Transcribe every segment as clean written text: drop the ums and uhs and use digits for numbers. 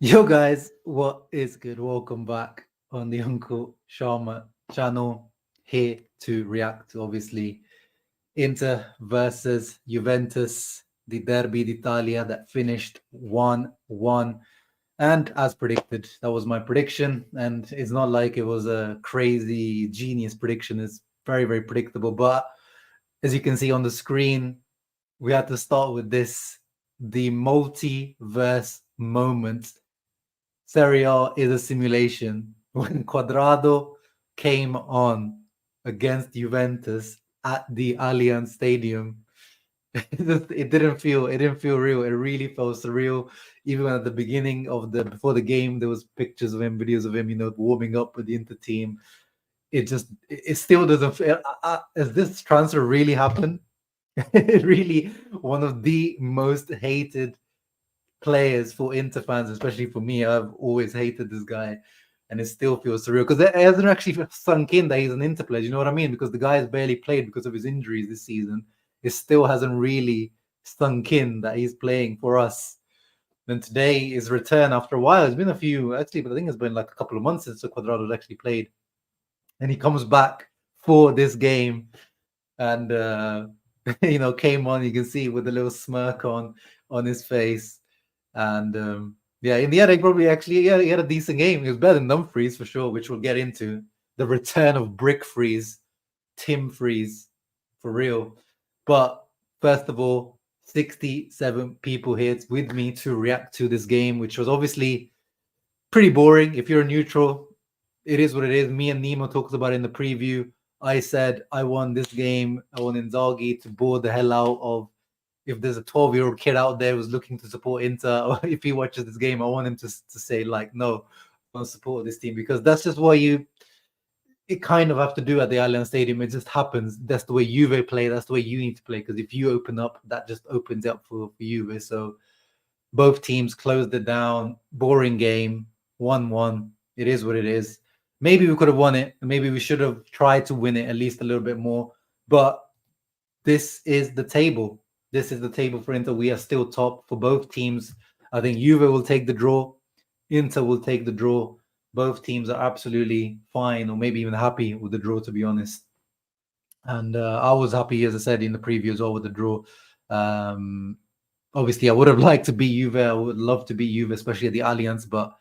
Yo guys, what is good? Welcome back on the Uncle Sharma channel. Here to react to obviously Inter versus Juventus, the Derby d'Italia that finished 1-1. And as predicted, that was my prediction. And it's not like it was a crazy genius prediction. It's very, very predictable. But as you can see on the screen, we had to start with this, the multiverse moment. Serie A is a simulation. When Cuadrado came on against Juventus at the Allianz Stadium, it didn't feel real. It really felt surreal. Even at the beginning of the before the game, there was pictures of him, videos of him, warming up with the Inter team. It still doesn't feel. Has this transfer really happened? It really one of the most hated players for Inter fans, especially for me. I've always hated this guy, and it still feels surreal because it hasn't actually sunk in that he's an Inter player. You know what I mean? Because the guy has barely played because of his injuries this season. It still hasn't really sunk in that he's playing for us. Then today his return after a while. It's been a few actually, but I think it's been like a couple of months since Cuadrado actually played, and he comes back for this game, and came on. You can see with a little smirk on his face. And yeah, in the end, he had a decent game. He was better than Dumfries for sure, which we'll get into. The return of Brick Freeze, Tim Freeze, for real. But first of all, 67 people here with me to react to this game, which was obviously pretty boring. If you're a neutral, it is what it is. Me and Nemo talked about it in the preview. I said I want this game. I want Inzaghi to bore the hell out of. If there's a 12-year-old kid out there who's looking to support Inter, or if he watches this game, I want him to say like, no, I don't support this team, because that's just what you kind of have to do at the Allianz Stadium. It just happens. That's the way Juve play. That's the way you need to play. Because if you open up, that just opens up for Juve. So both teams closed it down. Boring game. 1-1. It is what it is. Maybe we could have won it. Maybe we should have tried to win it at least a little bit more. But this is the table. This is the table for Inter. We are still top for both teams. I think Juve will take the draw. Inter will take the draw. Both teams are absolutely fine, or maybe even happy with the draw, to be honest. And I was happy, as I said in the preview as well, with the draw. Obviously, I would have liked to beat Juve. I would love to beat Juve, especially at the Allianz, but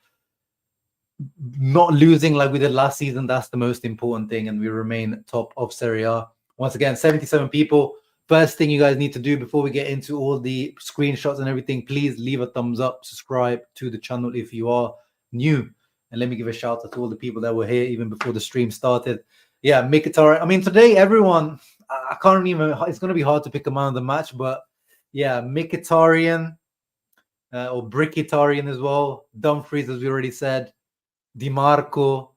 not losing like we did last season, that's the most important thing, and we remain top of Serie A. Once again, 77 people. First thing you guys need to do before we get into all the screenshots and everything, please leave a thumbs up, subscribe to the channel if you are new. And let me give a shout out to all the people that were here even before the stream started. Yeah, Mkhitaryan. I mean, today, everyone, I can't even, it's going to be hard to pick a man of the match, but yeah, Mkhitaryan or Brickitarian as well. Dumfries, as we already said. Di Marco,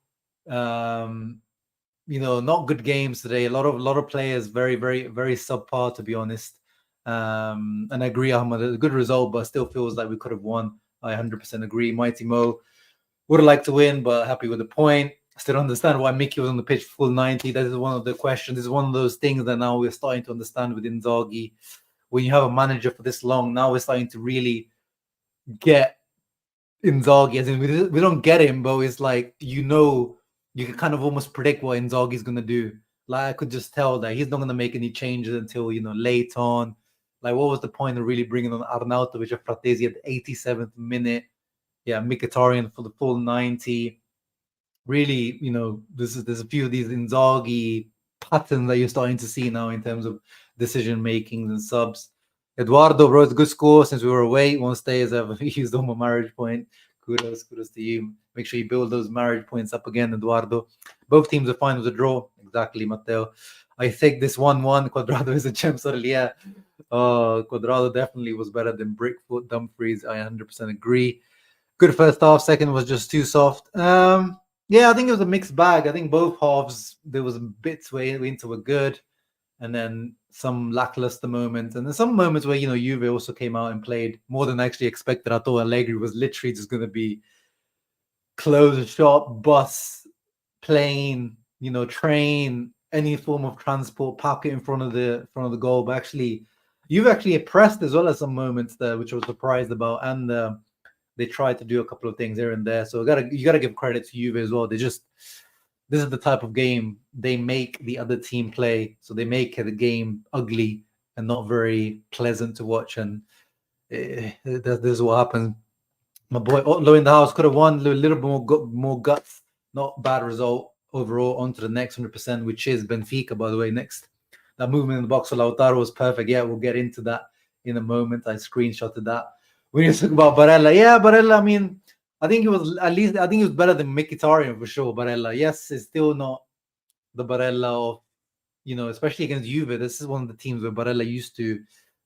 not good games today. A lot of players very, very, very subpar, to be honest. And I agree, Ahmad, a good result, but still feels like we could have won. I 100% agree. Mighty Mo would have liked to win, but happy with the point. Still don't understand why Mickey was on the pitch full 90. That is one of the questions. This is one of those things that now we're starting to understand with Inzaghi. When you have a manager for this long, now we're starting to really get Inzaghi. As in, we don't get him, but it's like, you can kind of almost predict what Inzaghi's going to do. Like, I could just tell that he's not going to make any changes until, late on. Like, what was the point of really bringing on Arnautovic and Fratesi at the 87th minute? Yeah, Mkhitaryan for the full 90. Really, there's a few of these Inzaghi patterns that you're starting to see now in terms of decision makings and subs. Eduardo wrote a good score since we were away. Won't stay as I've used all my marriage point. Kudos to you. Make sure you build those marriage points up again, Eduardo. Both teams are fine with a draw. Exactly, Matteo. I think this 1-1, Cuadrado is a champ. Sorry, yeah. Cuadrado definitely was better than Brickfoot, Dumfries. I 100% agree. Good first half. Second was just too soft. Yeah, I think it was a mixed bag. I think both halves, there was bits where Inter were good, and then some lackluster moments. And then some moments where, Juve also came out and played more than I actually expected. I thought Allegri was literally just going to be close shop, bus, plane, train, any form of transport, park it in front of the goal. But actually, you've actually pressed as well as some moments there, which I was surprised about. And They tried to do a couple of things here and there. So you gotta give credit to Juve as well. This is the type of game they make the other team play. So they make the game ugly and not very pleasant to watch. And this is what happens. My boy Otlo in the house could have won a little bit more guts. Not bad result overall. On to the next 100%, which is Benfica, by the way. Next, that movement in the box for Lautaro was perfect. Yeah, we'll get into that in a moment. I screenshotted that. We need to talk about Barella. Yeah, Barella. I mean, I think he was better than Mkhitaryan for sure. Barella. Yes, it's still not the Barella of, especially against Juve. This is one of the teams where Barella used to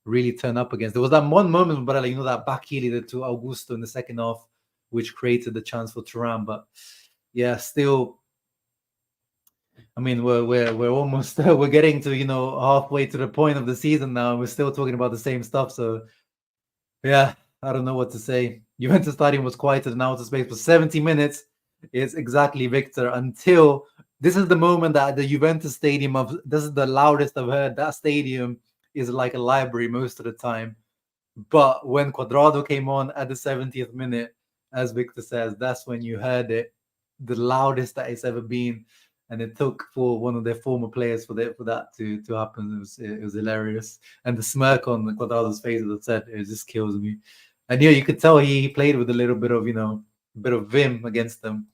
really turn up against. There was that one moment with Barella, that back heel he did to Augusto in the second half, which created the chance for Thuram. But yeah, still, I mean, we're almost we're getting to halfway to the point of the season now, and we're still talking about the same stuff. So yeah, I don't know what to say. Juventus Stadium was quieted in outer space for 70 minutes. It's exactly, Victor, until this is the moment that the Juventus Stadium this is the loudest I've heard. That stadium is like a library most of the time. But when Cuadrado came on at the 70th minute, as Victor says, that's when you heard it, the loudest that it's ever been. And it took for one of their former players for that to happen. It was hilarious. And the smirk on Cuadrado's face, as I said, it just kills me. And yeah, you could tell he played with a little bit of, bit of vim against them.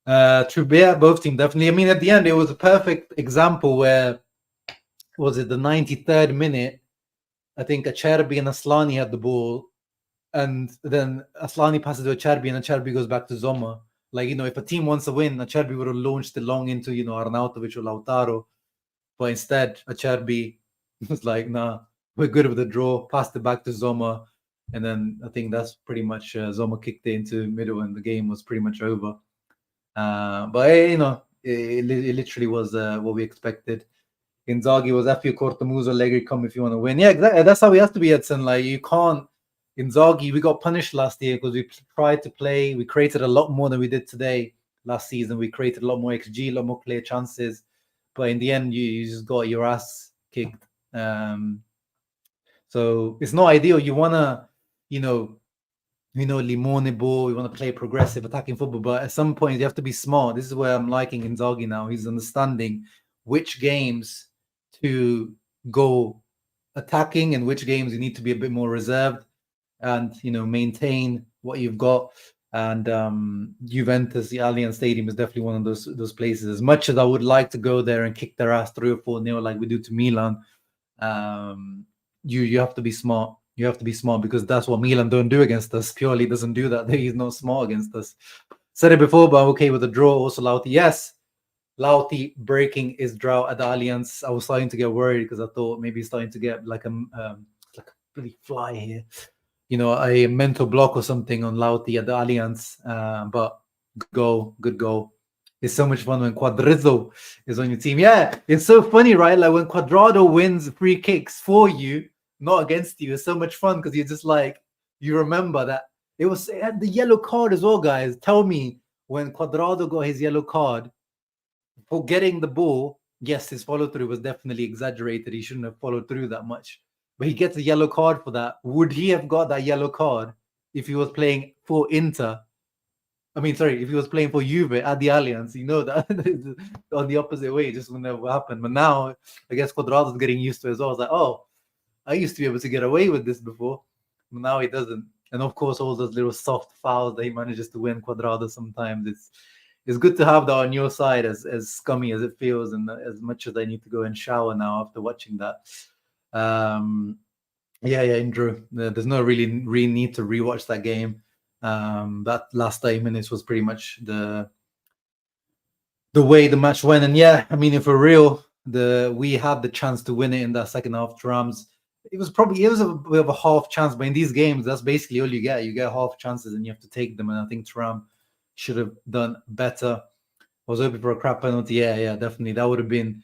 True, yeah, both teams definitely. I mean, at the end, it was a perfect example where, was it the 93rd minute? I think Acerbi and Aslani had the ball, and then Aslani passes to Acerbi, and Acerbi goes back to Zoma. Like, if a team wants to win, Acerbi would have launched it long into, Arnautovic or Lautaro. But instead, Acerbi was like, nah, we're good with the draw, passed it back to Zoma. And then I think that's pretty much Zoma kicked it into middle, and the game was pretty much over. But, it literally was what we expected. Inzaghi was after Cortomuso, Allegri, come if you want to win. Yeah, exactly. That's how we have to be, Edson. Like, you can't. Inzaghi, we got punished last year because we tried to play. We created a lot more than we did today last season. We created a lot more XG, a lot more clear chances. But in the end, you just got your ass kicked. So it's not ideal. You want to, limone ball. We want to play progressive attacking football. But at some point, you have to be smart. This is where I'm liking Inzaghi now. He's understanding which games to go attacking and which games you need to be a bit more reserved and maintain what you've got. And Juventus, the Allianz Stadium, is definitely one of those places. As much as I would like to go there and kick their ass 3 or 4-0 like we do to Milan, you have to be smart. You have to be smart, because that's what Milan don't do against us. Purely doesn't do that. He's not smart against us. Said it before, but I'm okay with the draw. Also, Lauti, yes. Lauti breaking his drought at the Allianz. I was starting to get worried because I thought maybe he's starting to get like a bloody fly here, a mental block or something on Lauti at the Allianz. But good goal. It's so much fun when Cuadrado is on your team. Yeah, it's so funny, right? Like when Cuadrado wins free kicks for you, not against you. It's so much fun because you're just like, you remember that it was the yellow card as well, guys. Tell me, when Cuadrado got his yellow card for getting the ball, yes, his follow through was definitely exaggerated. He shouldn't have followed through that much. But he gets a yellow card for that. Would he have got that yellow card if he was playing for Inter? I mean, sorry, if he was playing for Juve at the Allianz, that on the opposite way, it just would never happen. But now, I guess Cuadrado's getting used to it as well. It's like, oh, I used to be able to get away with this before, but now he doesn't. And of course, all those little soft fouls that he manages to win, Cuadrado, sometimes it's good to have that on your side, as scummy as it feels, and as much as I need to go and shower now after watching that. Andrew, there's no really need to rewatch that game. That last 30 minutes was pretty much the way the match went. And yeah, I mean, if we're real, we had the chance to win it in that second half. Thuram's, it was a bit of a half chance, but in these games, that's basically all you get. You get half chances and you have to take them. And I think Thuram should have done better. I was hoping for a crap penalty. Yeah, definitely. That would have been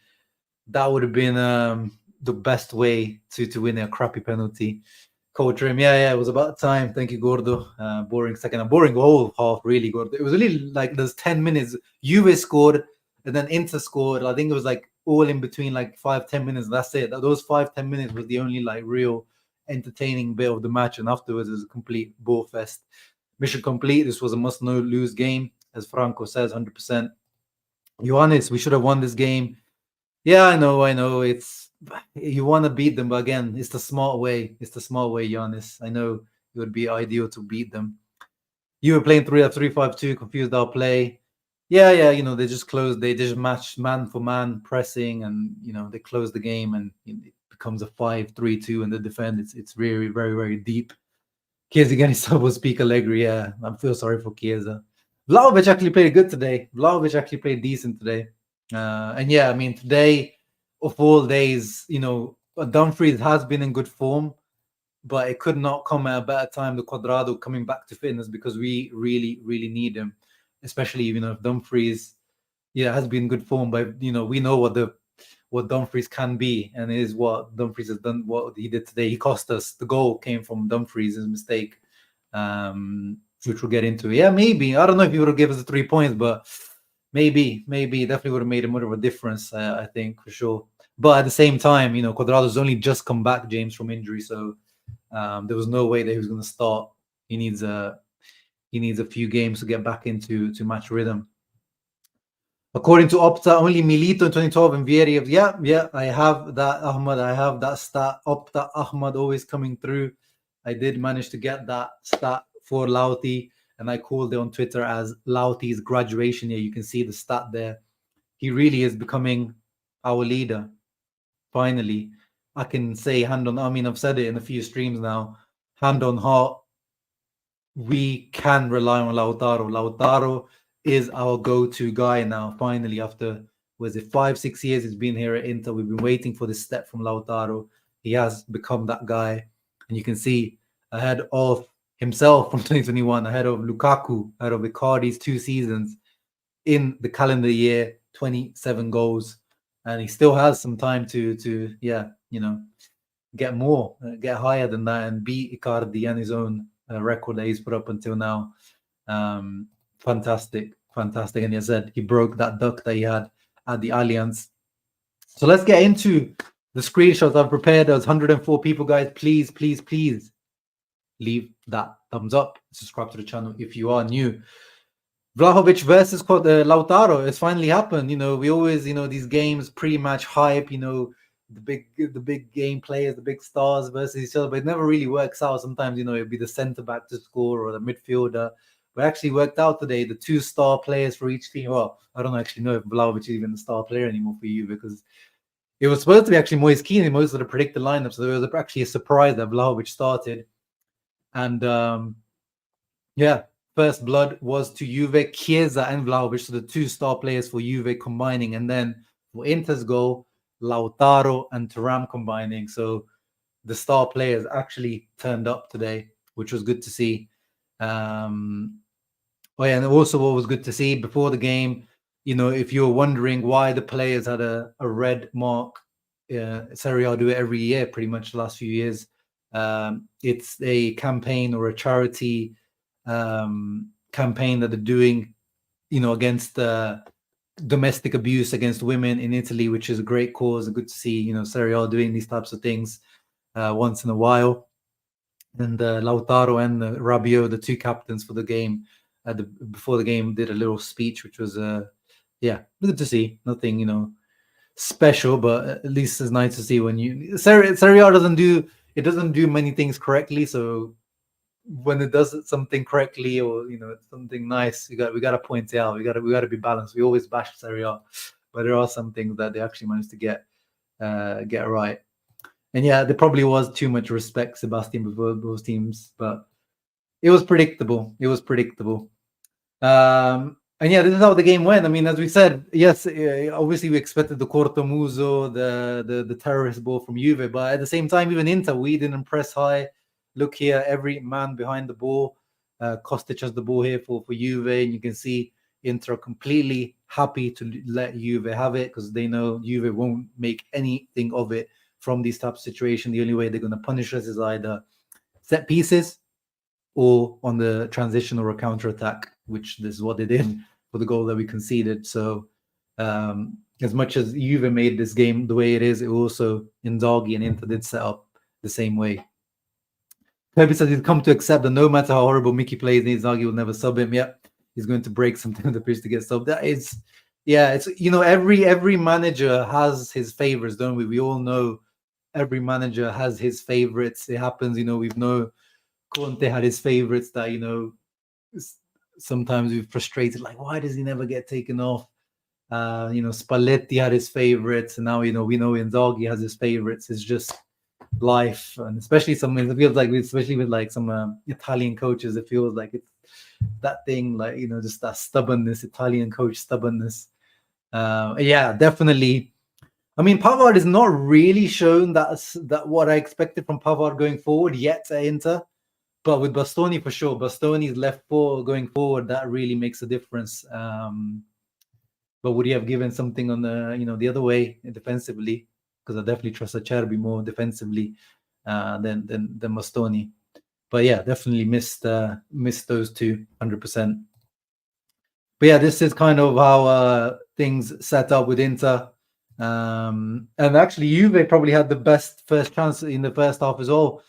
the best way to win a crappy penalty. Coach Rim, yeah, it was about time. Thank you, Gordo. Boring second, boring whole half, really, Gordo. It was really like there's 10 minutes. Juve scored, and then Inter scored. I think it was like all in between, like 5-10 minutes. That's it. Those 5-10 minutes was the only like real entertaining bit of the match, and afterwards it was a complete bore fest. Mission complete. This was a must-lose game, as Franco says, 100%. Ioannis, we should have won this game. Yeah, I know. It's you want to beat them, but again, it's the smart way. It's the smart way, Ioannis. I know it would be ideal to beat them. You were playing 3-5-2, confused our play. Yeah, they just closed. They just matched man for man pressing, and they close the game, and it becomes a 5-3-2 in the defense. It's very, very, very deep. Chiesa again, will speak Allegri. Yeah, I feel sorry for Chiesa. Vlahovic actually played good today. Vlahovic actually played decent today. And yeah, I mean, today of all days, Dumfries has been in good form, but it could not come at a better time. The Cuadrado coming back to fitness, because we really, really need him, especially if Dumfries, has been in good form. But we know what Dumfries can be, and it is what Dumfries has done. What he did today, he cost us. The goal came from Dumfries' mistake, which we'll get into. Yeah, maybe I don't know if he would have given us the 3 points, but maybe definitely would have made more of a difference. I think for sure. But at the same time, Cuadrado's only just come back, James, from injury, so there was no way that he was going to start. He needs a few games to get back into match rhythm. According to Opta, only Milito in 2012 and Vieri. Yeah, I have that, Ahmad. I have that stat. Opta Ahmad always coming through. I did manage to get that stat for Lauti, and I called it on Twitter as Lauti's graduation year. You can see the stat there. He really is becoming our leader. Finally, I can say I've said it in a few streams now, hand on heart, we can rely on Lautaro. Lautaro is our go-to guy now, finally, after, 5-6 years he's been here at Inter. We've been waiting for this step from Lautaro. He has become that guy. And you can see ahead of himself from 2021, ahead of Lukaku, ahead of Icardi's 2 seasons, in the calendar year, 27 goals. And he still has some time to get more, get higher than that, and beat Icardi and his own record that he's put up until now. Fantastic. And he said he broke that duck that he had at the Allianz. So let's get into the screenshots I've prepared. There's 104 people, guys. Please leave that thumbs up. Subscribe to the channel if you are new. Vlahovic versus Lautaro. It's finally happened. We always, these games, pre-match hype, the big game players, the big stars versus each other, but it never really works out. Sometimes, it'd be the centre back to score or the midfielder. But actually worked out today. The 2 star players for each team. Well, I don't actually know if Vlahovic is even a star player anymore for you, because it was supposed to be actually Moise Keane in most of the predicted lineup. So there was actually a surprise that Vlahovic started. And first blood was to Juve, Chiesa and Vlahovic, so the 2 star players for Juve combining. And then for Inter's goal, Lautaro and Thuram combining. So the star players actually turned up today, which was good to see. And also what was good to see before the game, if you were wondering why the players had a red mark, Serie A do it every year, pretty much the last few years. It's a campaign or a charity campaign that they're doing, against domestic abuse against women in Italy, which is a great cause. And good to see, Serie A doing these types of things once in a while. And Lautaro and Rabiot, the 2 captains for the game, before the game, did a little speech, which was good to see. Nothing, special, but at least it's nice to see when Serie A doesn't do many things correctly. So when it does something correctly, or something nice, we got to point it out. We got to be balanced. We always bash Serie A, but there are some things that they actually managed to get right. And yeah, there probably was too much respect, Sebastian, before those teams, but it was predictable. And yeah, this is how the game went. I mean, as we said, yes, obviously we expected the cortomuso, the terrorist ball from Juve, but at the same time, even Inter, we didn't press high. Look here, every man behind the ball. Kostic has the ball here for Juve, and you can see Inter completely happy to let Juve have it, because they know Juve won't make anything of it from these types of situations. The only way they're going to punish us is either set pieces or on the transition or a counter attack, which this is what they did for the goal that we conceded. So as much as Juve made this game the way it is, it also Inzaghi and Inter did set up the same way. Kirby says he's come to accept that no matter how horrible Mickey plays, Inzaghi will never sub him. Yep, he's going to break something on the pitch to get subbed. That is, yeah, it's, you know, every manager has his favorites, don't we? We all know every manager has his favorites. It happens, you know. We've know Conte had his favorites that, you know, sometimes we're frustrated, like, why does he never get taken off? You know, Spalletti had his favorites, and now, you know, we know Inzaghi has his favorites. It's just life, and especially something it feels like, especially with like some Italian coaches, it feels like it's that thing, like, you know, just that stubbornness, Italian coach stubbornness. Yeah, definitely. I mean, Pavard is not really shown that what I expected from Pavard going forward yet at Inter, but with Bastoni for sure. Bastoni's left foot going forward, that really makes a difference. But would he have given something on the, you know, the other way defensively? Because I definitely trust Acerbi more defensively than Bastoni. But yeah, definitely missed those two 100%. But yeah, this is kind of how things set up with Inter. And actually, Juve probably had the best first chance in the first half as well.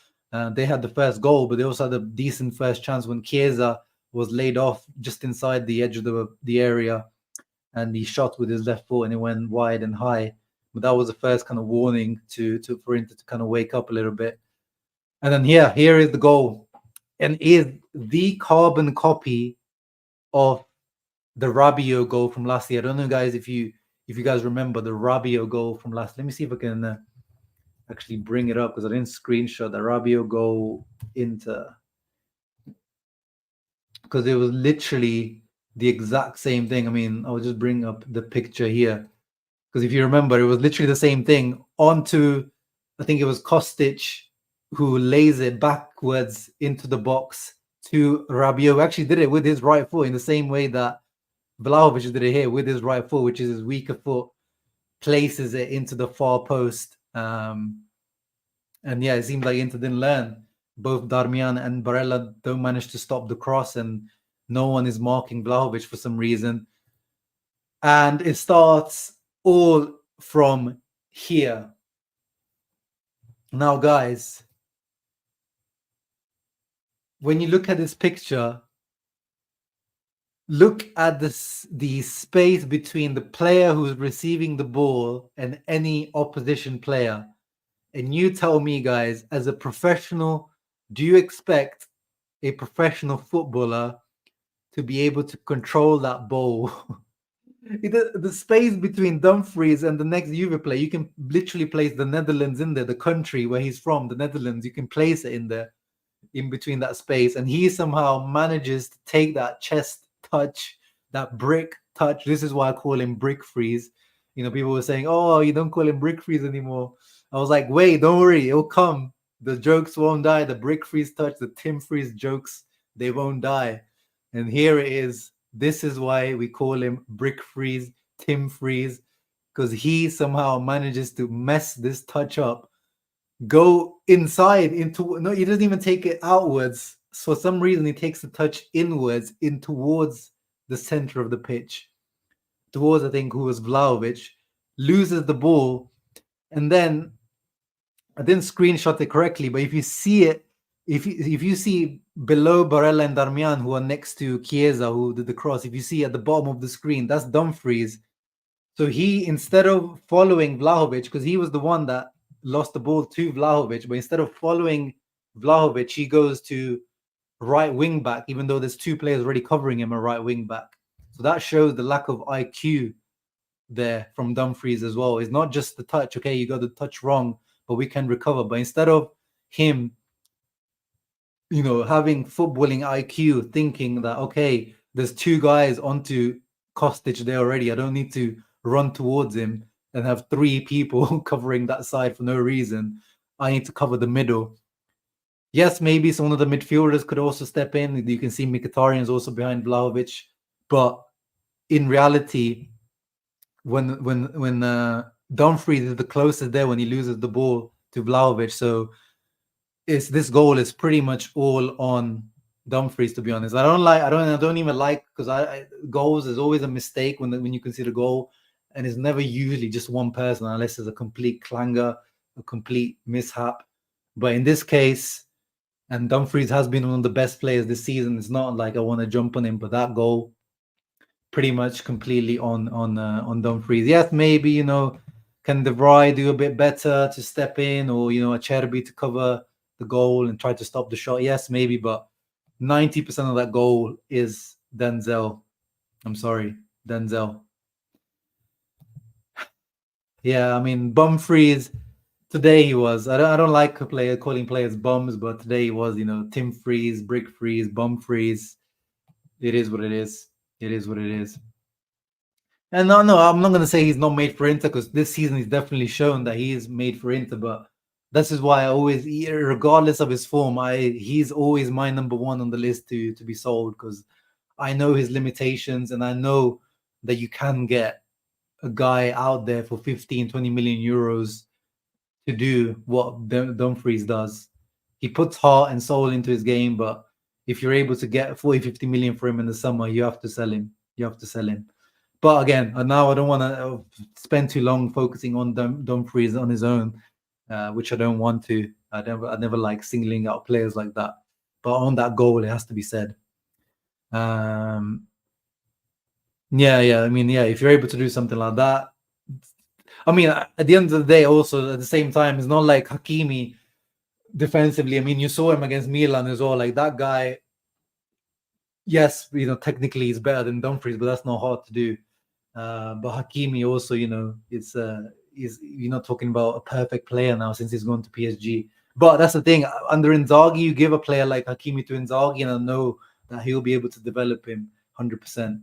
They had the first goal, but they also had a decent first chance when Chiesa was laid off just inside the edge of the area, and he shot with his left foot and it went wide and high. But that was the first kind of warning for Inter to kind of wake up a little bit. And then here is the goal, and is the carbon copy of the Rabiot goal from last year. I don't know, guys, if you guys remember the Rabiot goal from last. Let me see if I can actually bring it up, because I didn't screenshot the Rabiot goal Inter, because it was literally the exact same thing. I mean, I'll just bring up the picture here, because if you remember, it was literally the same thing onto, I think it was Kostic, who lays it backwards into the box to Rabiot, who actually did it with his right foot in the same way that Vlahovic did it here with his right foot, which is his weaker foot, places it into the far post. And yeah, it seems like Inter didn't learn. Both Darmian and Barella don't manage to stop the cross, and no one is marking Vlahovic for some reason. And it starts all from here. Now, guys, when you look at this picture, look at the space between the player who's receiving the ball and any opposition player. And you tell me, guys, as a professional, do you expect a professional footballer to be able to control that ball? The space between Dumfries and the next Juve player, you can literally place the Netherlands in there, the country where he's from, the Netherlands, you can place it in there, in between that space. And he somehow manages to take that chest touch, that brick touch. This is why I call him Brick Freeze. You know, people were saying, oh, you don't call him Brick Freeze anymore. I was like, wait, don't worry, it'll come. The jokes won't die. The Brick Freeze touch, the Tim Freeze jokes, they won't die. And here it is. This is why we call him Brick Freeze, Tim Freeze, because he somehow manages to mess this touch up, go inside into, no, he doesn't even take it outwards. For some reason, he takes the touch inwards in towards the center of the pitch, towards, I think, who was Vlahovic, loses the ball, and then I didn't screenshot it correctly, but if you see it, if you see below Barella and Darmian, who are next to Chiesa, who did the cross, if you see at the bottom of the screen, that's Dumfries. So he, instead of following Vlahovic, because he was the one that lost the ball to Vlahovic, but instead of following Vlahovic, he goes to right wing back, even though there's two players already covering him a right wing back. So that shows the lack of IQ there from Dumfries as well. It's not just the touch. Okay, you got the touch wrong, but we can recover. But instead of him, you know, having footballing IQ, thinking that, okay, there's two guys onto Kostic there already, I don't need to run towards him and have three people covering that side for no reason. I need to cover the middle. Yes, maybe some of the midfielders could also step in. You can see Mkhitaryan is also behind Vlahovic, but in reality, when Dumfries is the closest there when he loses the ball to Vlahovic, so this goal is pretty much all on Dumfries, to be honest. I don't even like, because goals is always a mistake when you consider goal, and it's never usually just one person unless it's a complete clanger, a complete mishap. But in this case, And Dumfries has been one of the best players this season. It's not like I want to jump on him, but that goal pretty much completely on Dumfries. Yes, maybe can De Vrij do a bit better to step in, or Acerbi to cover the goal and try to stop the shot? Yes, maybe, but 90% of that goal is Denzel. I'm sorry, Denzel. Yeah, I mean Dumfries. Today he was. I don't like calling players bums, but today he was. Tim Freeze, Brick Freeze, Bum Freeze. It is what it is. It is what it is. And no, I'm not gonna say he's not made for Inter, because this season he's definitely shown that he is made for Inter. But this is why I always, regardless of his form, he's always my number one on the list to be sold, because I know his limitations, and I know that you can get a guy out there for 15, 20 million euros to do what Dumfries does. He puts heart and soul into his game, but if you're able to get 40, 50 million for him in the summer, you have to sell him. You have to sell him. But again, now I don't want to spend too long focusing on Dumfries on his own, which I don't want to. I never like singling out players like that. But on that goal, it has to be said. Yeah. I mean, yeah, if you're able to do something like that, I mean, at the end of the day, also at the same time, it's not like Hakimi defensively. I mean, you saw him against Milan as well. Like that guy, yes, technically he's better than Dumfries, but that's not hard to do. But Hakimi also, it's you're not talking about a perfect player now since he's gone to PSG. But that's the thing. Under Inzaghi, you give a player like Hakimi to Inzaghi, and I know that he'll be able to develop him 100%.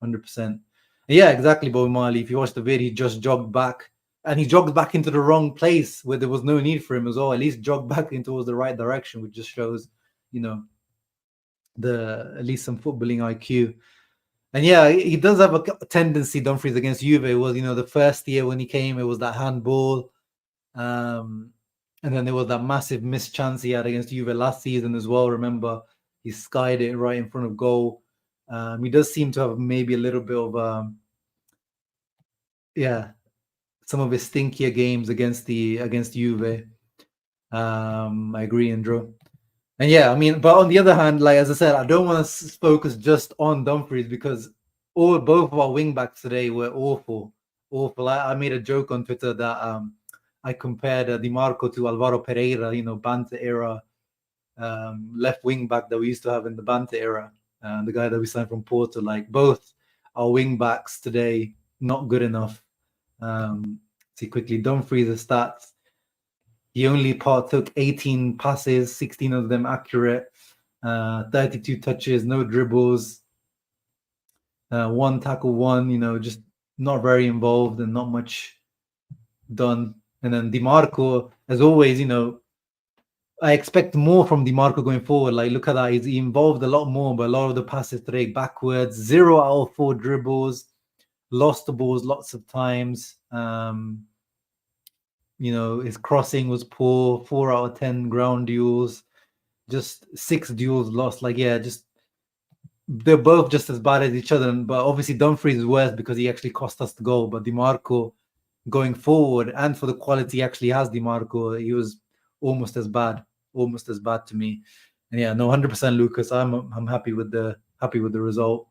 100%. Yeah, exactly, Bob Marley. If you watch the video, he just jogged back. And he jogged back into the wrong place where there was no need for him as well. At least jogged back towards the right direction, which just shows, at least some footballing IQ. And yeah, he does have a tendency, Dumfries, against Juve. It was, the first year when he came, it was that handball. And then there was that massive missed chance he had against Juve last season as well. Remember, he skied it right in front of goal. He does seem to have maybe a little bit of, some of his stinkier games against Juve. I agree, Andrew. And yeah, I mean, but on the other hand, like as I said, I don't want to focus just on Dumfries, because both of our wing backs today were awful. I made a joke on Twitter that I compared Di Marco to Alvaro Pereira, Banta era left wing back that we used to have in the Banta era, the guy that we signed from Porto. Like both our wing backs today, not good enough. See quickly, Dumfries' stats. He only partook 18 passes, 16 of them accurate, 32 touches, no dribbles, one tackle, just not very involved and not much done. And then Di Marco, as always, I expect more from Di Marco going forward. Like, look at that. He involved a lot more, but a lot of the passes today backwards, 0 out of 4 dribbles, lost the balls lots of times. His crossing was poor, 4 out of 10 ground duels, just 6 duels lost. Like, yeah, just they're both just as bad as each other. But obviously Dumfries is worse because he actually cost us the goal. But Di Marco going forward, and for the quality he actually has, Di Marco, he was almost as bad to me. And yeah, no, 100% Lucas. I'm happy with the result.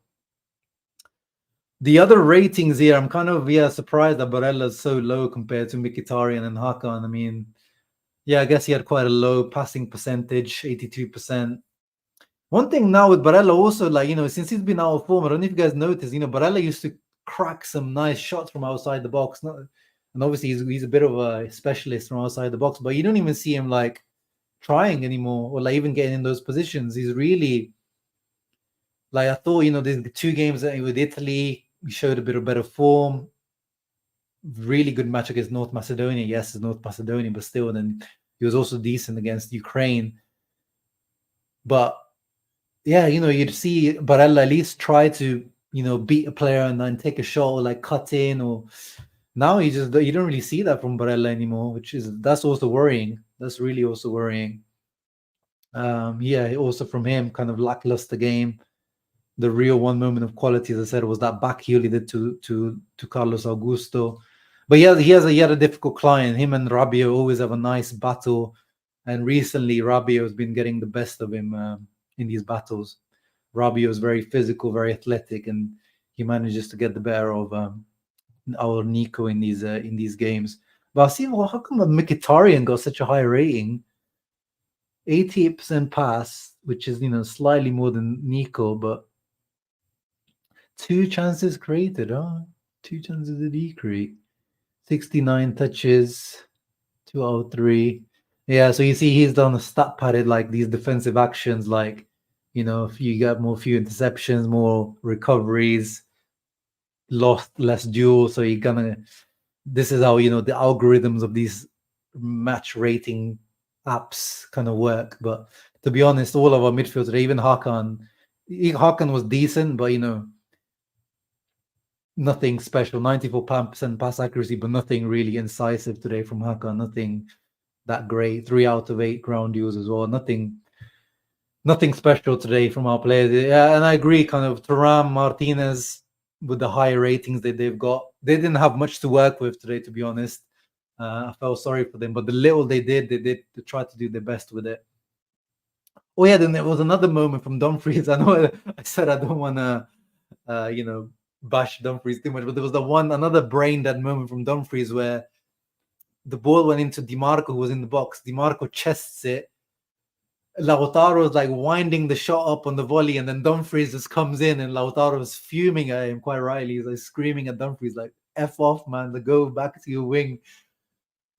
The other ratings here, I'm kind of surprised that Barella's so low compared to Mkhitaryan and Hakan. I mean, yeah, I guess he had quite a low passing percentage, 82%. One thing now with Barella also, like, since he's been out of form, I don't know if you guys noticed, Barella used to crack some nice shots from outside the box. And obviously he's a bit of a specialist from outside the box, but you don't even see him like trying anymore, or like even getting in those positions. He's really, like, I thought, the 2 games with Italy, he showed a bit of better form. Really good match against North Macedonia. Yes, it's North Macedonia, but still, and then he was also decent against Ukraine. But yeah, you'd see Barella at least try to, beat a player and then take a shot or like cut in, or now you don't really see that from Barella anymore, that's also worrying. That's really also worrying. Yeah, also from him, kind of lackluster game. The real one moment of quality, as I said, was that back heel he did to Carlos Augusto. But he had a difficult client. Him and Rabiot always have a nice battle. And recently, Rabiot has been getting the best of him in these battles. Rabiot is very physical, very athletic, and he manages to get the better of our Nico in these games. But I see, well, how come Mkhitaryan got such a high rating? 88% pass, which is slightly more than Nico, but 2 chances created. Two chances did he create? 69 touches, 2 out of 3. Yeah, so you see he's done a stat padded like these defensive actions, like if you got few interceptions, more recoveries, lost less duels. So you're gonna. This is how the algorithms of these match rating apps kind of work. But to be honest, all of our midfield today, even Hakan was decent, but nothing special. 94% pass accuracy, but nothing really incisive today from Hakan. Nothing that great. 3 out of 8 ground duels as well. Nothing special today from our players. Yeah, and I agree. Kind of Thuram, Martinez, with the high ratings that they've got, they didn't have much to work with today, to be honest. I felt sorry for them, but the little they tried to do their best with it. Oh yeah, then there was another moment from Dumfries. I know I said I don't want to, bash Dumfries too much, but there was another brain dead moment from Dumfries where the ball went into Dimarco, who was in the box. Dimarco chests it. Lautaro is like winding the shot up on the volley, and then Dumfries just comes in, and Lautaro is fuming at him quite rightly. He's like screaming at Dumfries, like "F off, man! To go back to your wing."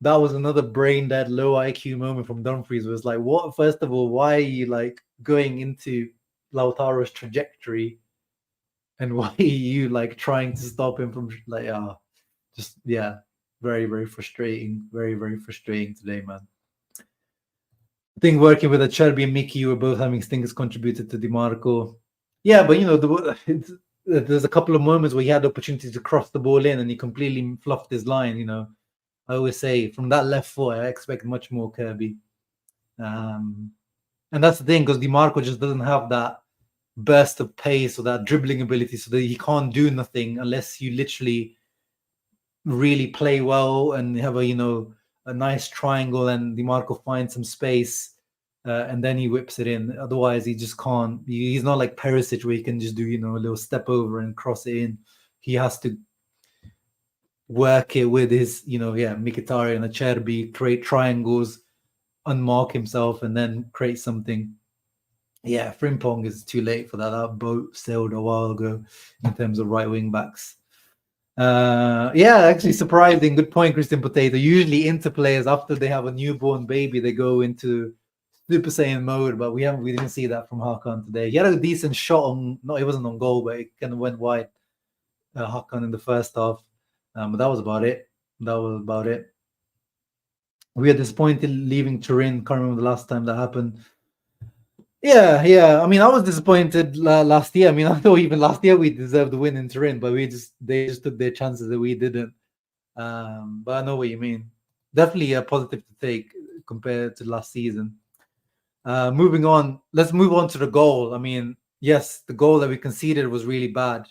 That was another brain dead, low IQ moment from Dumfries. Was like, what? First of all, why are you like going into Lautaro's trajectory, and why are you like trying to stop him from like, very very frustrating, very very frustrating today, man. I think working with Acerbi and Mickey, you were both having things contributed to Dimarco. Yeah, but there's a couple of moments where he had the opportunity to cross the ball in and he completely fluffed his line. I always say from that left foot, I expect much more Kirby. And that's the thing, because Dimarco just doesn't have that burst of pace or that dribbling ability, so that he can't do nothing unless you literally really play well and have a nice triangle and Dimarco finds some space and then he whips it in. Otherwise, he just can't. He's not like Perisic where he can just do a little step over and cross it in. He has to work it with his Mkhitaryan and Acerbi, create triangles, unmark himself, and then create something. Yeah, Frimpong is too late for that. That boat sailed a while ago in terms of right wing backs. Actually surprising. Good point, Christian Potato. Usually Inter players, after they have a newborn baby, they go into Super Saiyan mode, but we didn't see that from Hakan today. He had a decent shot it wasn't on goal, but it kind of went wide. Hakan in the first half. But that was about it. We are disappointed leaving Turin. Can't remember the last time that happened. Yeah. I mean, I was disappointed last year. I mean, I thought even last year we deserved the win in Turin, but they just took their chances that we didn't. But I know what you mean. Definitely a positive to take compared to last season. Moving on, let's move on to the goal. I mean, yes, the goal that we conceded was really bad.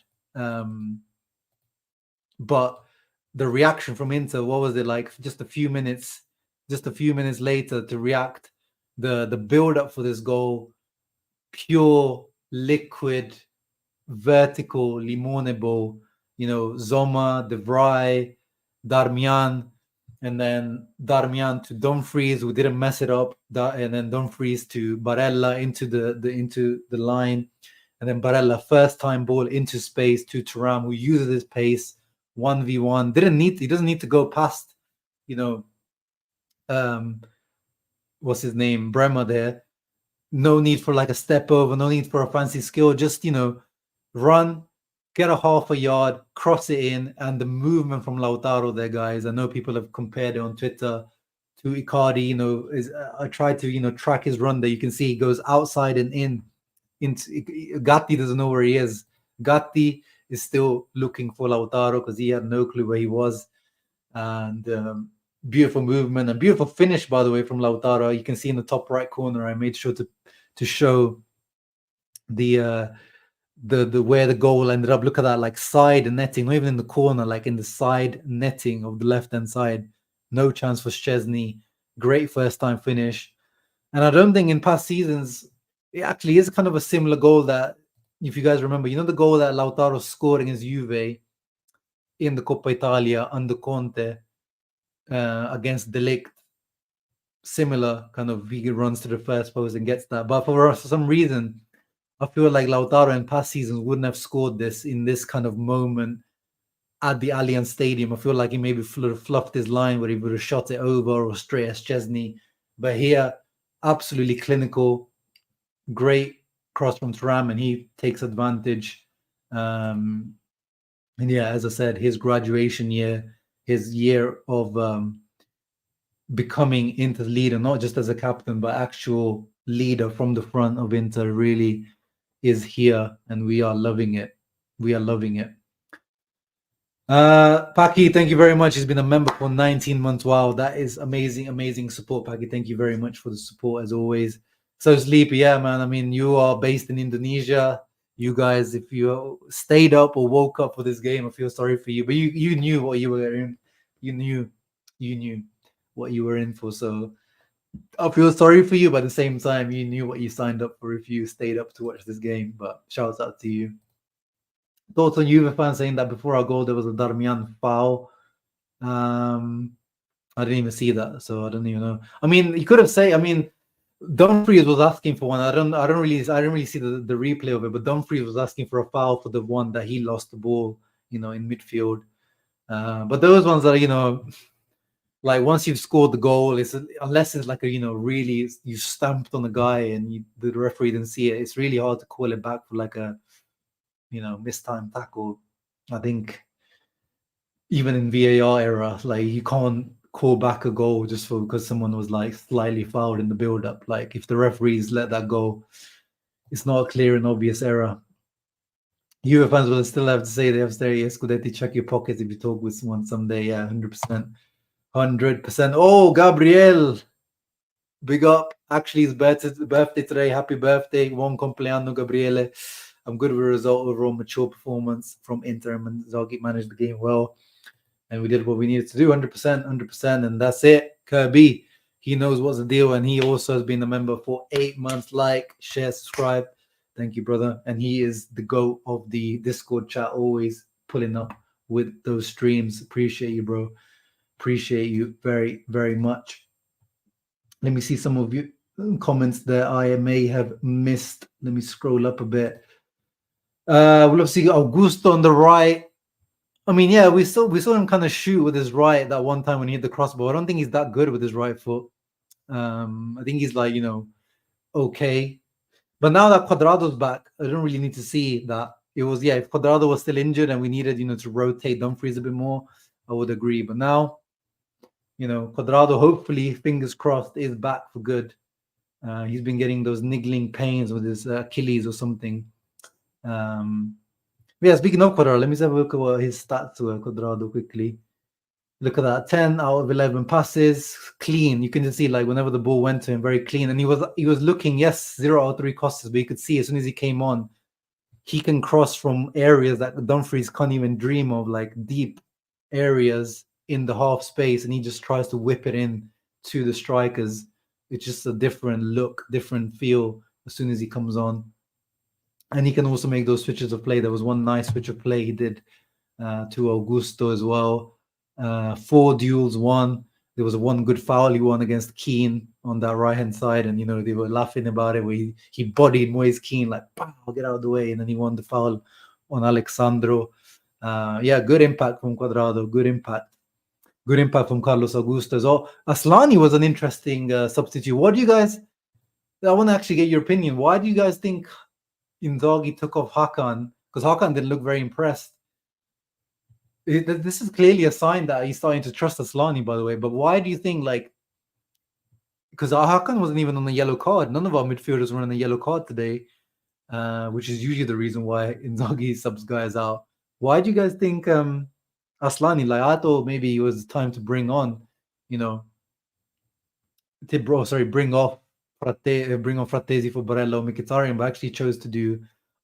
But the reaction from Inter, what was it like? Just a few minutes later to react. The build up for this goal, pure liquid, vertical Limone ball. Zoma, De Vrij, Darmian, and then Darmian to Dumfries, who didn't mess it up, and then Dumfries to Barella into the line, and then Barella first time ball into space to Thuram, who uses his pace 1v1. He doesn't need to go past, what's his name, Bremer there. No need for like a step over, no need for a fancy skill. Just run, get a half a yard, cross it in, and the movement from Lautaro there, guys. I know people have compared it on Twitter to Icardi. I tried to track his run there. You can see he goes outside and in. Gatti doesn't know where he is. Gatti is still looking for Lautaro because he had no clue where he was. And beautiful movement and beautiful finish, by the way, from Lautaro. You can see in the top right corner, I made sure to show the where the goal ended up. Look at that, like side netting, not even in the corner, like in the side netting of the left hand side. No chance for Szczesny. Great first time finish. And I don't think in past seasons, it actually is kind of a similar goal that, if you guys remember, the goal that Lautaro scored against Juve in the Coppa Italia under Conte against De Ligt. Similar kind of, he runs to the first post and gets that. But for some reason, I feel like Lautaro in past seasons wouldn't have scored this in this kind of moment at the Allianz Stadium. I feel like he maybe fluffed his line where he would have shot it over or straight as Chesney. But here, absolutely clinical, great cross from Thuram, and he takes advantage. And yeah, as I said, his graduation year, his year of becoming Inter's leader, not just as a captain, but actual leader from the front of Inter, really is here, and we are loving it. We are loving it. Paki, thank you very much. He's been a member for 19 months. Wow, that is amazing, amazing support, Paki. Thank you very much for the support as always. So Sleepy, yeah, man. I mean, you are based in Indonesia. You guys, if you stayed up or woke up for this game, I feel sorry for you. But you knew what you were in. You knew what you were in for. So I feel sorry for you, but at the same time, you knew what you signed up for if you stayed up to watch this game. But shouts out to you. Thoughts on Juve fans saying that before our goal there was a Darmian foul. I didn't even see that, so I don't even know. I mean, you could have said. I mean, Dumfries was asking for one. I don't really see the replay of it, but Dumfries was asking for a foul for the one that he lost the ball, in midfield. But those ones are, like once you've scored the goal, unless it's like really you stamped on the guy and the referee didn't see it, it's really hard to call it back for like a mistimed tackle. I think even in VAR era, like you can't call back a goal just because someone was like slightly fouled in the build-up. Like if the referees let that go, it's not a clear and obvious error. Juve fans will still have to say they have to say Scudetti, check your pockets if you talk with someone someday. Yeah, 100%. 100%. Oh, Gabriel, big up. Actually, his birthday today. Happy birthday. Buon compleanno, Gabriele. I'm good with the result, overall mature performance from Inter, and Zaghi managed the game well. And we did what we needed to do, 100%, 100%. And that's it. Kirby, he knows what's the deal. And he also has been a member for 8 months. Like, share, subscribe. Thank you, brother. And he is the GOAT of the Discord chat, always pulling up with those streams. Appreciate you, bro. Appreciate you very, very much. Let me see some of you comments that I may have missed. Let me scroll up a bit. We'll see Augusto on the right. I mean, yeah, we saw him kind of shoot with his right that one time when he hit the crossbar. I don't think he's that good with his right foot. I think he's like, okay. But now that Cuadrado's back, I don't really need to see that. It was, if Cuadrado was still injured and we needed, to rotate Dumfries a bit more, I would agree. But now, Cuadrado, hopefully, fingers crossed, is back for good. He's been getting those niggling pains with his Achilles or something. Yeah, speaking of Cuadrado, let me have a look at what his stats were, Cuadrado, quickly. Look at that, 10 out of 11 passes, clean. You can just see, like, whenever the ball went to him, very clean. And he was looking, 0 out of 3 crosses, but you could see as soon as he came on, he can cross from areas that Dumfries can't even dream of, like deep areas in the half space, and he just tries to whip it in to the strikers. It's just a different look, different feel as soon as he comes on. And he can also make those switches of play. There was one nice switch of play he did to Augusto as well. 4 duels won. There was one good foul he won against Keane on that right-hand side, and they were laughing about it where he bodied Moise Keane like, pow, get out of the way, and then he won the foul on Alexandro. Good impact from Cuadrado. Good impact from Carlos Augusto as well. Aslani was an interesting substitute. What do you guys? I want to actually get your opinion. Why do you guys think Inzaghi took off Hakan? Because Hakan didn't look very impressed. This is clearly a sign that he's starting to trust Aslani, by the way. But why do you think, because Hakan wasn't even on a yellow card. None of our midfielders were on a yellow card today, which is usually the reason why Inzaghi subs guys out. Why do you guys think Aslani? Like, I thought maybe it was time to bring on, bring off Frattesi for Barella or Mkhitaryan, but actually chose to do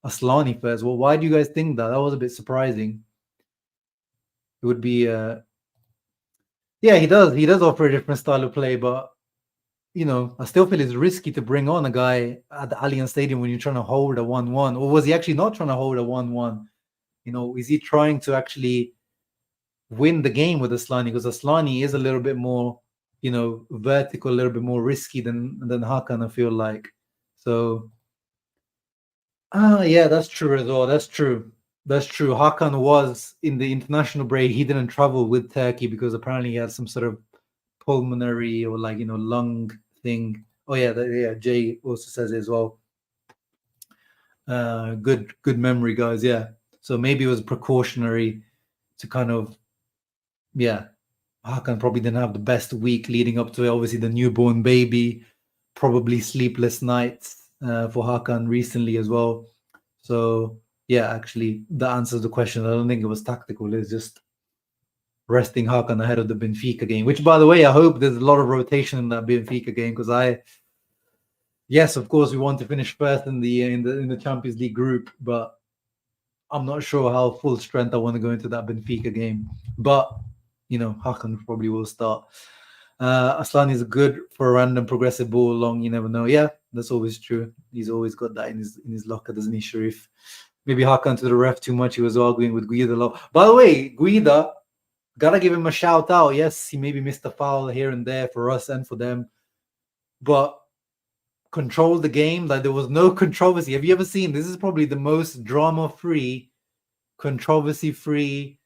Aslani first. Well, why do you guys think that? That was a bit surprising. It would be he does offer a different style of play, but I still feel it's risky to bring on a guy at the Allianz Stadium when you're trying to hold a 1-1. Or was he actually not trying to hold a 1-1? Is he trying to actually win the game with Aslani? Because Aslani is a little bit more, vertical, a little bit more risky than Hakan, I feel like. So, yeah, that's true as well. That's true. Hakan was in the international break. He didn't travel with Turkey because apparently he had some sort of pulmonary or lung thing. Oh yeah, Jay also says it as well. Good memory, guys. Yeah, so maybe it was precautionary to kind of, yeah. Hakan probably didn't have the best week leading up to it. Obviously, the newborn baby, probably sleepless nights for Hakan recently as well. So yeah, actually, that answers the question. I don't think it was tactical. It's just resting Hakan ahead of the Benfica game, which, by the way, I hope there's a lot of rotation in that Benfica game because yes, of course, we want to finish first in the Champions League group, but I'm not sure how full strength I want to go into that Benfica game. But Hakan probably will start. Aslan is good for a random progressive ball along. You never know. Yeah, that's always true. He's always got that in his locker, doesn't he, Sharif? Maybe Hakan to the ref too much. He was arguing with Guida a lot. By the way, Guida, gotta give him a shout out. Yes, he maybe missed a foul here and there for us and for them, but controlled the game. Like there was no controversy. Have you ever seen? This is probably the most drama-free, controversy-free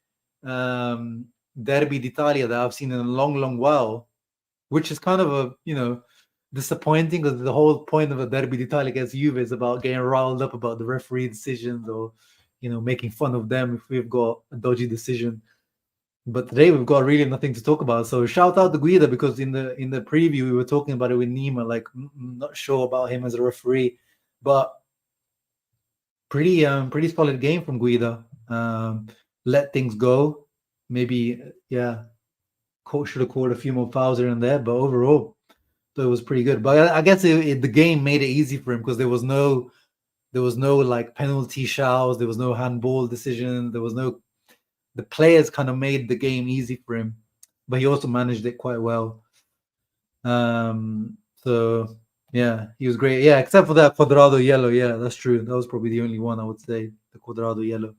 Derby d'Italia that I've seen in a long, long while. Which is kind of a disappointing because the whole point of a Derby d'Italia against Juve is about getting riled up about the referee decisions or making fun of them if we've got a dodgy decision. But today we've got really nothing to talk about. So shout out to Guida because in the preview we were talking about it with Nima. Like not sure about him as a referee, but pretty solid game from Guida. Let things go. Maybe coach should have called a few more fouls here and there, but overall, it was pretty good. But I guess the game made it easy for him because there was no like penalty shouts, there was no handball decision, the players kind of made the game easy for him, but he also managed it quite well. So yeah, he was great. Yeah, except for that Cuadrado yellow. Yeah, that's true. That was probably the only one I would say, the Cuadrado yellow.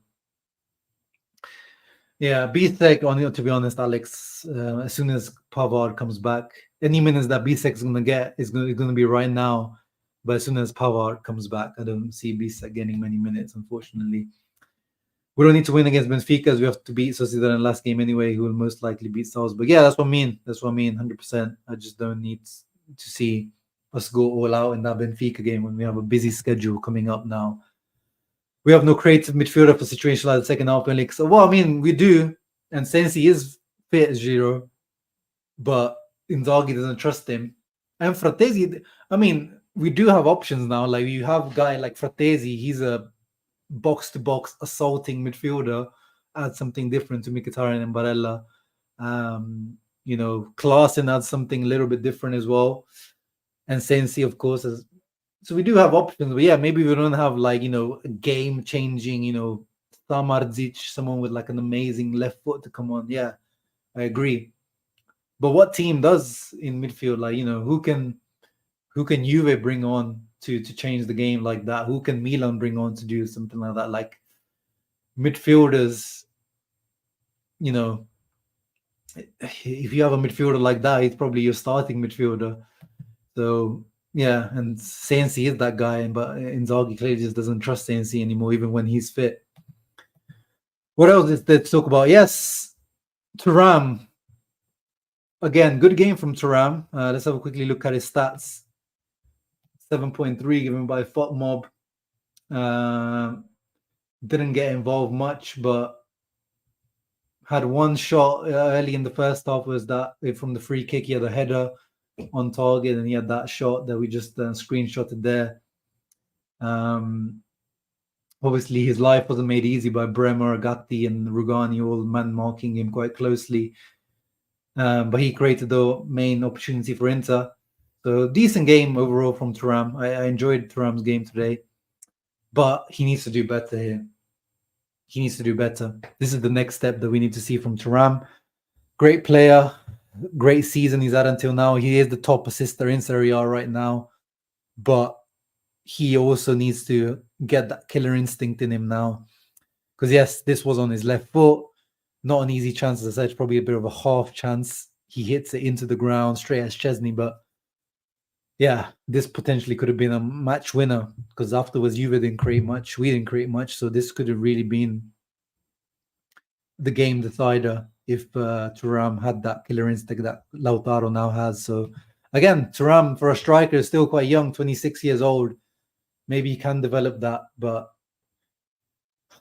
Yeah, Bisek, to be honest, Alex, as soon as Pavard comes back, any minutes that Bisek is going to get is going to be right now. But as soon as Pavard comes back, I don't see Bisek getting many minutes, unfortunately. We don't need to win against Benfica as we have to beat Sociedad in the last game anyway, who will most likely beat Salzburg. Yeah, that's what I mean. 100%. I just don't need to see us go all out in that Benfica game when we have a busy schedule coming up now. We have no creative midfielder for situations like the second half. So, well, I mean, we do. And Sensi is fit as Giro, but Inzaghi doesn't trust him. And Fratesi, I mean, we do have options now. Like, you have a guy like Fratesi, he's a box-to-box assaulting midfielder, add something different to Mkhitaryan and Barella. Klaassen adds something a little bit different as well. And Sensi, of course, is. So we do have options, but yeah, maybe we don't have like a game-changing, Samardzic, someone with like an amazing left foot to come on. Yeah, I agree. But what team does in midfield? Like who can Juve bring on to change the game like that? Who can Milan bring on to do something like that? Like midfielders, if you have a midfielder like that, he's probably your starting midfielder. So yeah, and Sensi is that guy, but Inzaghi clearly just doesn't trust Sensi anymore, even when he's fit. What else is there to talk about? Yes, Thuram. Again, good game from Thuram. Let's have a quickly look at his stats. 7.3 given by FOTMob. Didn't get involved much, but had one shot early in the first half. Was that from the free kick? He had a header on target, and he had that shot that we just screenshotted there. Obviously, his life wasn't made easy by Bremer, Gatti, and Rugani, all man marking him quite closely. But he created the main opportunity for Inter. So decent game overall from Thuram. I enjoyed Thuram's game today, but he needs to do better here. He needs to do better. This is the next step that we need to see from Thuram. Great player, great season he's had until now. He is the top assister in Serie A right now, but he also needs to get that killer instinct in him now. Because yes, this was on his left foot. Not an easy chance, as I said, it's probably a bit of a half chance. He hits it into the ground straight at Chesney, but yeah, this potentially could have been a match winner because afterwards Juve didn't create much, we didn't create much, so this could have really been the game decider if Thuram had that killer instinct that Lautaro now has. So again, Thuram for a striker is still quite young, 26 years old. Maybe he can develop that, but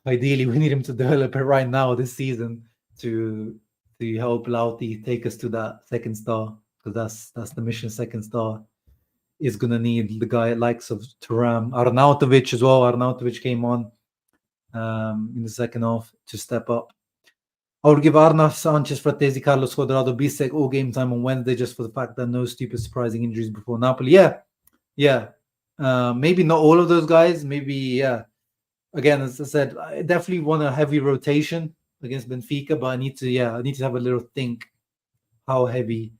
ideally we need him to develop it right now this season to help Lauti take us to that second star, because that's the mission. Second star is gonna need the guy likes of Thuram, Arnautovic as well. Arnautovic came on in the second half to step up. I would give Arna, Sanchez, Fratesi, Carlos Cuadrado, Bisek all game time on Wednesday just for the fact that no stupid surprising injuries before Napoli. Yeah. Maybe not all of those guys. Maybe, yeah. Again, as I said, I definitely want a heavy rotation against Benfica, but I need to have a little think how heavy.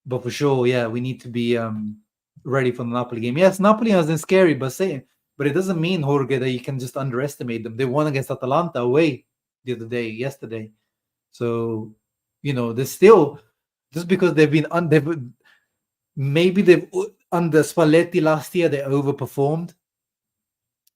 But for sure, yeah, we need to be ready for the Napoli game. Yes, Napoli has been scary, but it doesn't mean, Jorge, that you can just underestimate them. They won against Atalanta away yesterday. So, there's still, just because they've under Spalletti last year, they overperformed.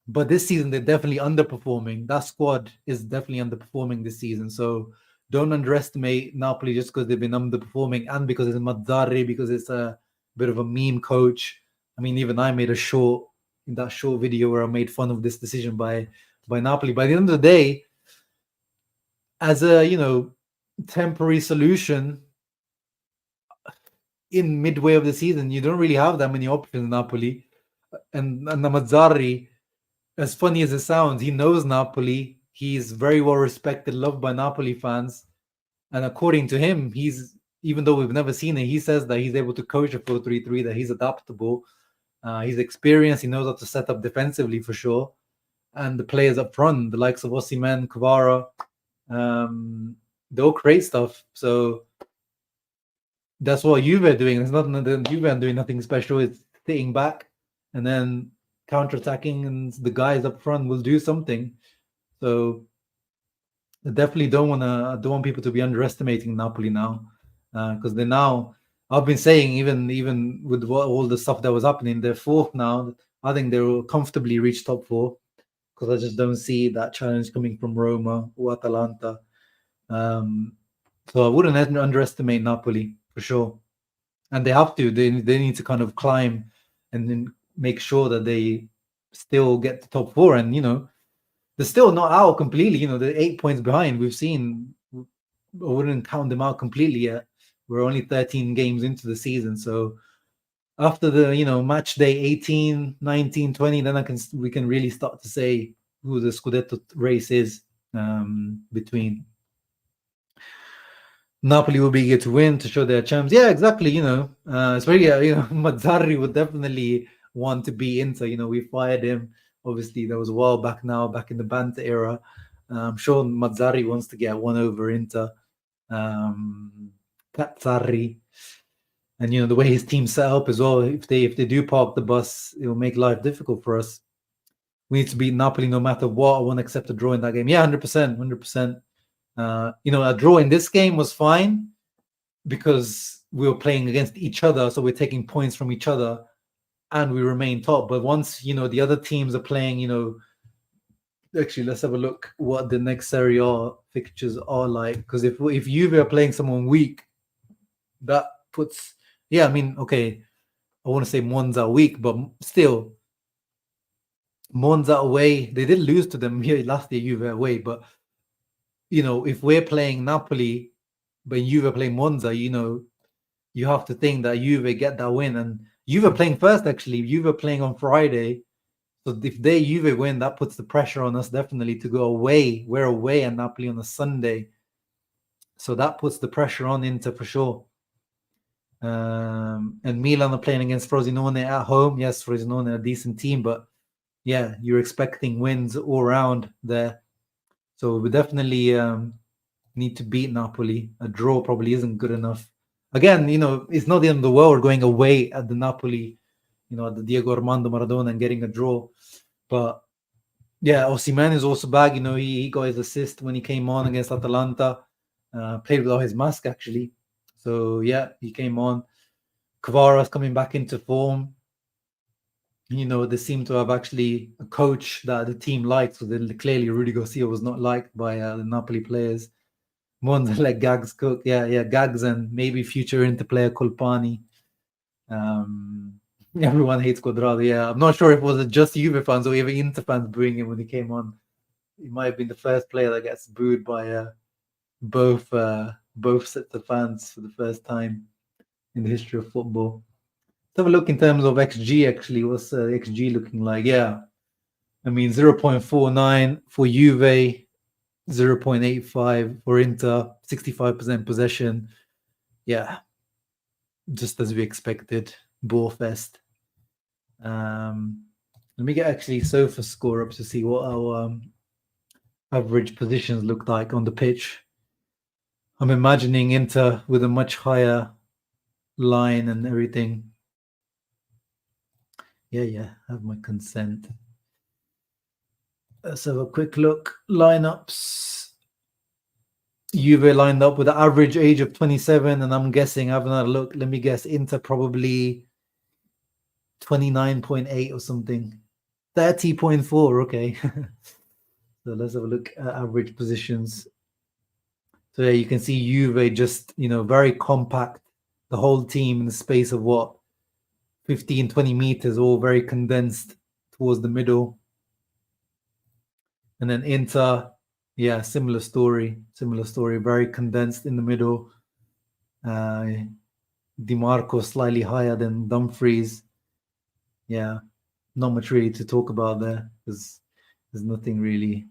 But this season, they're definitely underperforming. That squad is definitely underperforming this season. So don't underestimate Napoli just because they've been underperforming and because it's Mazzarri, because it's a bit of a meme coach. I mean, even I made a short video where I made fun of this decision by Napoli. By the end of the day, as a temporary solution in midway of the season, you don't really have that many options in Napoli. And Mazzarri, as funny as it sounds, he knows Napoli. He's very well respected, loved by Napoli fans. And according to him, even though we've never seen it, he says that he's able to coach a 4-3-3, that he's adaptable. He's experienced. He knows how to set up defensively for sure. And the players up front, the likes of Osimhen, Kvara, they all create stuff. So that's what Juve are doing. It's not that Juve are doing nothing special. It's sitting back and then counter-attacking, and the guys up front will do something. So I definitely don't want people to be underestimating Napoli now, because they're now. I've been saying even with all the stuff that was happening, they're fourth now. I think they will comfortably reach top four, because I just don't see that challenge coming from Roma or Atalanta. So I wouldn't underestimate Napoli for sure, and they have to. They need to kind of climb and then make sure that they still get the top four. And they're still not out completely. They're 8 points behind. We've seen. I wouldn't count them out completely yet. We're only 13 games into the season, so after the match day 18, 19, 20, then we can really start to say who the Scudetto race is between. Napoli will be eager to win to show their champs. Yeah, exactly. It's very Mazzarri would definitely want to be Inter. We fired him. Obviously, that was a while back now, back in the Banta era. I'm sure Mazzarri wants to get one over Inter. Cazzarri. And the way his team's set up as well, if they do park the bus, it will make life difficult for us. We need to beat Napoli no matter what. I won't accept a draw in that game. Yeah, 100%. A draw in this game was fine because we were playing against each other, so we're taking points from each other and we remain top. But once the other teams are playing, actually let's have a look what the next Serie A fixtures are like, because if Juve are playing someone weak, that puts okay, I want to say Monza weak, but still Monza away, they did lose to them here last year, Juve away, but if we're playing Napoli, but Juve playing Monza, you have to think that Juve get that win. And Juve playing first, actually. Juve playing on Friday. So if Juve win, that puts the pressure on us definitely to go away. We're away at Napoli on a Sunday. So that puts the pressure on Inter for sure. And Milan are playing against Frosinone at home. Yes, Frosinone are a decent team, but yeah, you're expecting wins all around there. So we definitely need to beat Napoli. A draw probably isn't good enough again, it's not the end of the world going away at the Napoli, at the Diego Armando Maradona and getting a draw. But yeah, Osimhen is also back. He got his assist when he came on against Atalanta. Played without his mask, actually. So yeah, he came on. Kvara's coming back into form. They seem to have actually a coach that the team likes. So clearly, Rudy Garcia was not liked by the Napoli players. Ones like Gags Cook, Gags, and maybe future Inter player Colpani. Everyone hates Cuadrado. Yeah, I'm not sure if it was just Juve fans or even Inter fans booing him when he came on. He might have been the first player that gets booed by both sets of fans for the first time in the history of football. Let's have a look in terms of XG. Actually, what's XG looking like? Yeah, I mean 0.49 for Juve, 0.85 for Inter, 65% possession. Yeah, just as we expected. Ballfest. Let me get actually Sofa score up to see what our average positions look like on the pitch. I'm imagining Inter with a much higher line and everything. Yeah, have my consent. Let's have a quick look. Lineups. Juve lined up with an average age of 27, and I'm guessing, I have another look. Let me guess, Inter probably 29.8 or something. 30.4, okay. So let's have a look at average positions. So yeah, you can see Juve just, very compact. The whole team in the space of 15, 20 meters, all very condensed towards the middle. And then Inter, yeah, similar story, very condensed in the middle. Di Marco slightly higher than Dumfries. Yeah, not much really to talk about there because there's nothing really.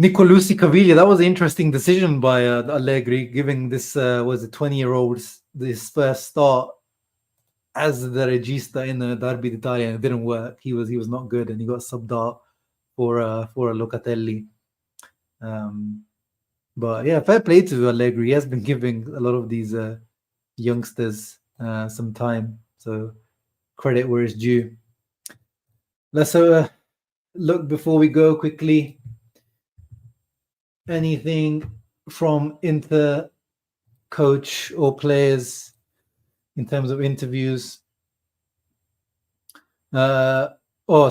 Nicolucci Caviglia, that was an interesting decision by Allegri, giving this was a 20-year-old this first start as the regista in the Derby d'Italia. It didn't work. He was not good, and he got subbed out for Locatelli. But yeah, fair play to Allegri. He has been giving a lot of these youngsters some time, so credit where it's due. Let's look before we go quickly. Anything from Inter coach or players in terms of interviews? So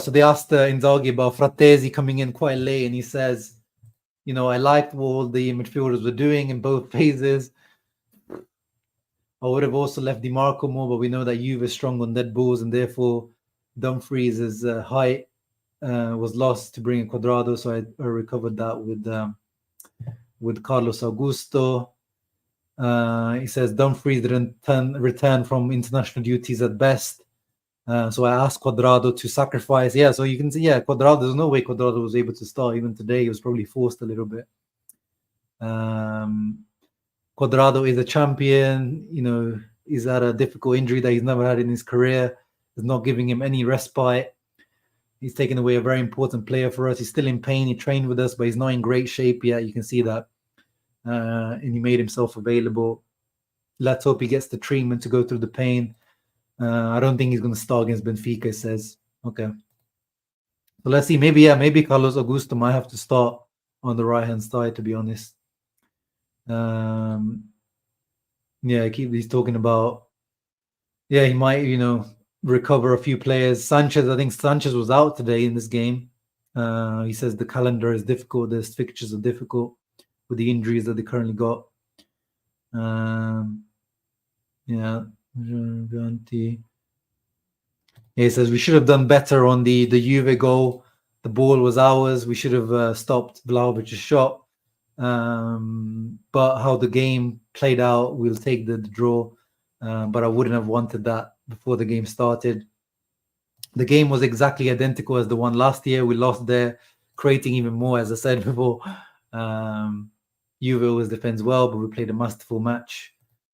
they asked Inzaghi about Frattesi coming in quite late, and he says, I liked what all the midfielders were doing in both phases. I would have also left Di Marco more, but we know that Juve is strong on dead balls, and therefore Dumfries' height was lost to bring in Cuadrado, so I recovered that with Carlos Augusto. He says Dumfries didn't return from international duties at best. So I asked Cuadrado to sacrifice. Yeah, so you can see, Cuadrado, there's no way Cuadrado was able to start. Even today, he was probably forced a little bit. Cuadrado is a champion. He's had a difficult injury that he's never had in his career. It's not giving him any respite. He's taken away a very important player for us. He's still in pain. He trained with us, but he's not in great shape yet. You can see that. And he made himself available. Let's hope he gets the treatment to go through the pain. I don't think he's going to start against Benfica, says. Okay. So let's see. Maybe Carlos Augusto might have to start on the right-hand side, to be honest. He's talking about, he might, recover a few players. Sanchez, I think Sanchez was out today in this game. He says the calendar is difficult. The fixtures are difficult with the injuries that they currently got. He says we should have done better on the Juve goal. The ball was ours. We should have stopped Vlahovic's shot. But how the game played out, we'll take the draw. But I wouldn't have wanted that before the game started. The game was exactly identical as the one last year. We lost there, creating even more, as I said before. Juve always defends well, but we played a masterful match.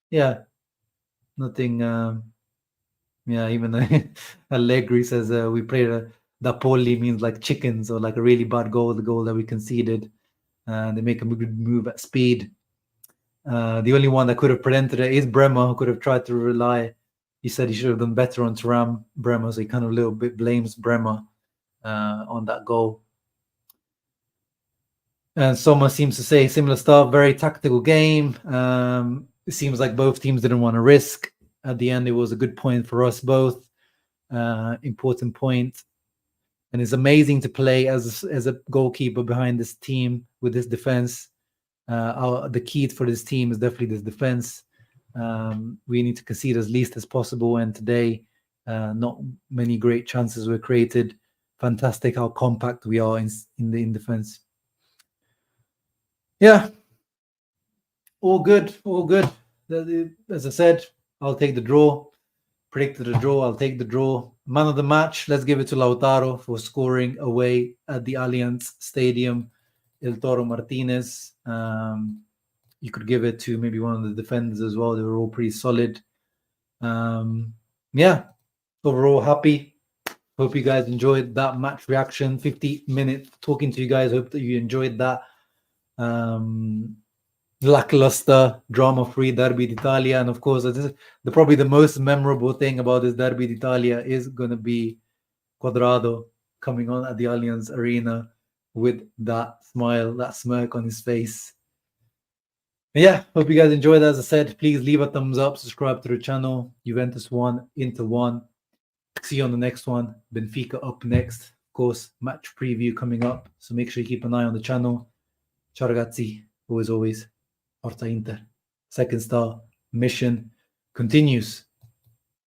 Yeah, nothing. Even though Allegri says we played Napoli means like chickens, or like a really bad goal, the goal that we conceded. They make a good move at speed. The only one that could have prevented it is Bremer, who could have tried to rely. He said he should have done better on Thuram Bremer, so he kind of a little bit blames Bremer on that goal. And Soma seems to say similar stuff, very tactical game. It seems like both teams didn't want to risk. At the end, it was a good point for us both. Important point. And it's amazing to play as a goalkeeper behind this team with this defense. The key for this team is definitely this defense. We need to concede as least as possible. And today, not many great chances were created. Fantastic how compact we are in defense. Yeah, all good, all good. As I said, I'll take the draw. Predicted a draw. I'll take the draw. Man of the match, let's give it to Lautaro for scoring away at the Allianz Stadium. Lautaro Martinez. You could give it to maybe one of the defenders as well. They were all pretty solid. Yeah, overall happy. Hope you guys enjoyed that match reaction. 50 minutes talking to you guys. Hope that you enjoyed that. Lackluster, drama-free Derby d'Italia, and of course, probably the most memorable thing about this Derby d'Italia is going to be Cuadrado coming on at the Allianz Arena with that smile, that smirk on his face. Yeah, hope you guys enjoyed. As I said, please leave a thumbs up, subscribe to the channel. Juventus 1, Inter 1. See you on the next one. Benfica up next. Of course, match preview coming up, so make sure you keep an eye on the channel. Ciao ragazzi, always, Forza Inter. Second star mission continues.